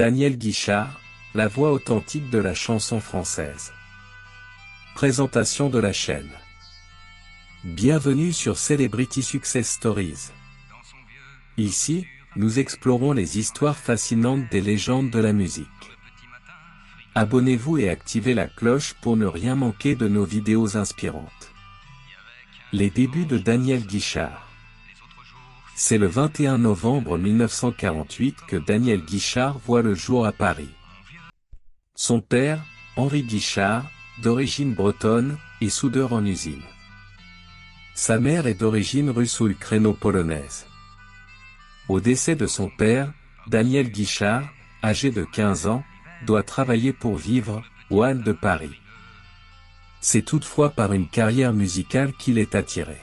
Daniel Guichard, la voix authentique de la chanson française. Présentation de la chaîne. Bienvenue sur Celebrity Success Stories. Ici, nous explorons les histoires fascinantes des légendes de la musique. Abonnez-vous et activez la cloche pour ne rien manquer de nos vidéos inspirantes. Les débuts de Daniel Guichard. C'est le 21 novembre 1948 que Daniel Guichard voit le jour à Paris. Son père, Henri Guichard, d'origine bretonne, est soudeur en usine. Sa mère est d'origine russe ou ukraino-polonaise. Au décès de son père, Daniel Guichard, âgé de 15 ans, doit travailler pour vivre, aux Halles de Paris. C'est toutefois par une carrière musicale qu'il est attiré.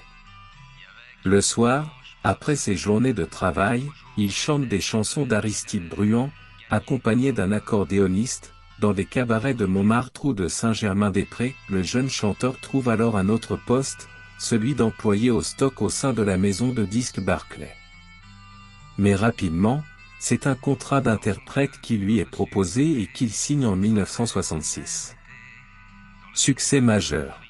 Le soir, après ses journées de travail, il chante des chansons d'Aristide Bruand, accompagné d'un accordéoniste, dans des cabarets de Montmartre ou de Saint-Germain-des-Prés. Le jeune chanteur trouve alors un autre poste, celui d'employé au stock au sein de la maison de disques Barclay. Mais rapidement, c'est un contrat d'interprète qui lui est proposé et qu'il signe en 1966. Succès majeur.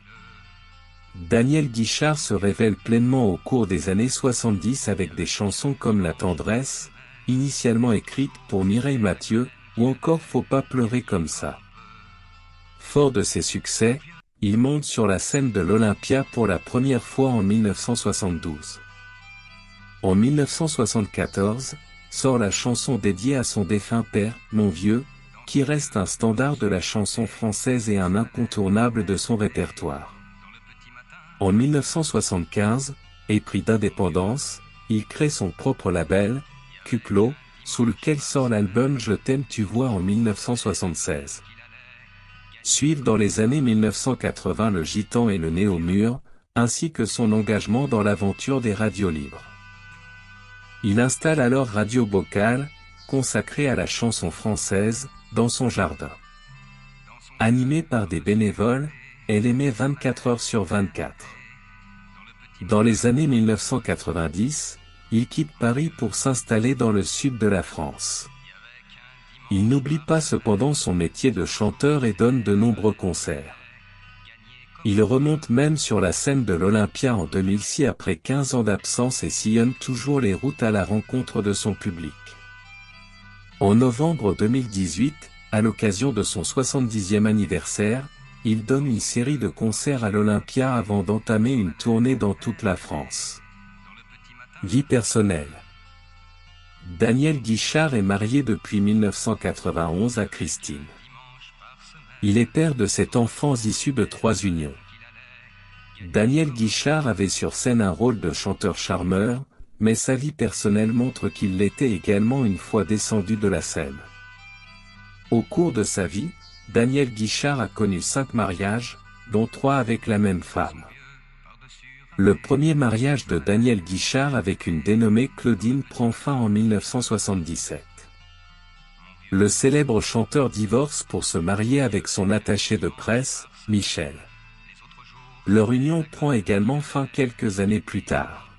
Daniel Guichard se révèle pleinement au cours des années 70 avec des chansons comme La Tendresse, initialement écrite pour Mireille Mathieu, ou encore Faut pas pleurer comme ça. Fort de ses succès, il monte sur la scène de l'Olympia pour la première fois en 1972. En 1974, sort la chanson dédiée à son défunt père, Mon vieux, qui reste un standard de la chanson française et un incontournable de son répertoire. En 1975, épris d'indépendance, il crée son propre label, Cuclo, sous lequel sort l'album Je t'aime tu vois en 1976. Suivent dans les années 1980 le Gitan et le Nez au mur, ainsi que son engagement dans l'aventure des radios libres. Il installe alors Radio Bocal, consacrée à la chanson française, dans son jardin. Animée par des bénévoles, elle émet 24 heures sur 24. Dans les années 1990, il quitte Paris pour s'installer dans le sud de la France. Il n'oublie pas cependant son métier de chanteur et donne de nombreux concerts. Il remonte même sur la scène de l'Olympia en 2006 après 15 ans d'absence et sillonne toujours les routes à la rencontre de son public. En novembre 2018, à l'occasion de son 70e anniversaire, il donne une série de concerts à l'Olympia avant d'entamer une tournée dans toute la France. Vie personnelle. Daniel Guichard est marié depuis 1991 à Christine. Il est père de 7 enfants issus de 3 unions. Daniel Guichard avait sur scène un rôle de chanteur charmeur, mais sa vie personnelle montre qu'il l'était également une fois descendu de la scène. Au cours de sa vie, Daniel Guichard a connu 5 mariages, dont 3 avec la même femme. Le premier mariage de Daniel Guichard avec une dénommée Claudine prend fin en 1977. Le célèbre chanteur divorce pour se marier avec son attaché de presse, Michel. Leur union prend également fin quelques années plus tard.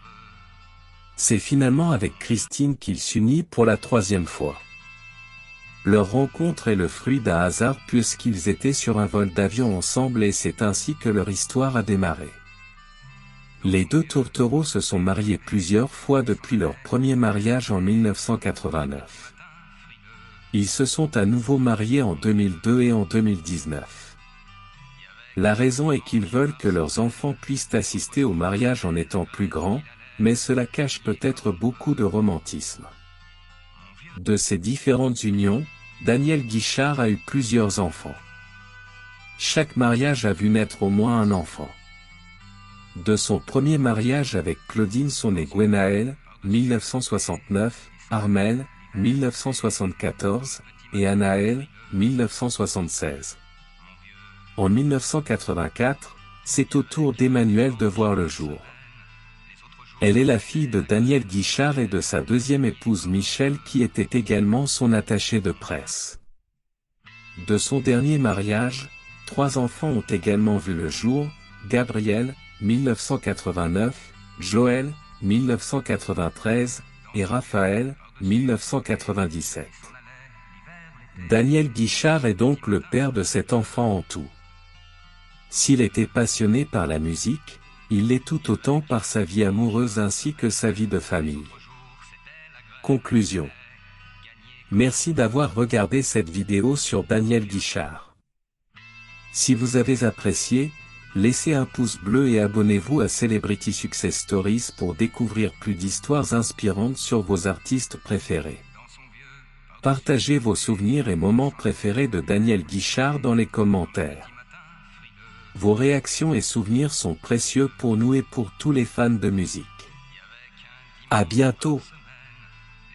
C'est finalement avec Christine qu'il s'unit pour la 3e fois. Leur rencontre est le fruit d'un hasard puisqu'ils étaient sur un vol d'avion ensemble et c'est ainsi que leur histoire a démarré. Les deux tourtereaux se sont mariés plusieurs fois depuis leur premier mariage en 1989. Ils se sont à nouveau mariés en 2002 et en 2019. La raison est qu'ils veulent que leurs enfants puissent assister au mariage en étant plus grands, mais cela cache peut-être beaucoup de romantisme. De ces différentes unions, Daniel Guichard a eu plusieurs enfants. Chaque mariage a vu naître au moins un enfant. De son premier mariage avec Claudine sont nés Gwenaël, 1969, Armel, 1974, et Anaël, 1976. En 1984, c'est au tour d'Emmanuelle de voir le jour. Elle est la fille de Daniel Guichard et de sa deuxième épouse Michel qui était également son attachée de presse. De son dernier mariage, 3 enfants ont également vu le jour, Gabriel, 1989, Joël, 1993, et Raphaël, 1997. Daniel Guichard est donc le père de cet enfant en tout. S'il était passionné par la musique, il l'est tout autant par sa vie amoureuse ainsi que sa vie de famille. Conclusion. Merci d'avoir regardé cette vidéo sur Daniel Guichard. Si vous avez apprécié, laissez un pouce bleu et abonnez-vous à Celebrity Success Stories pour découvrir plus d'histoires inspirantes sur vos artistes préférés. Partagez vos souvenirs et moments préférés de Daniel Guichard dans les commentaires. Vos réactions et souvenirs sont précieux pour nous et pour tous les fans de musique. À bientôt!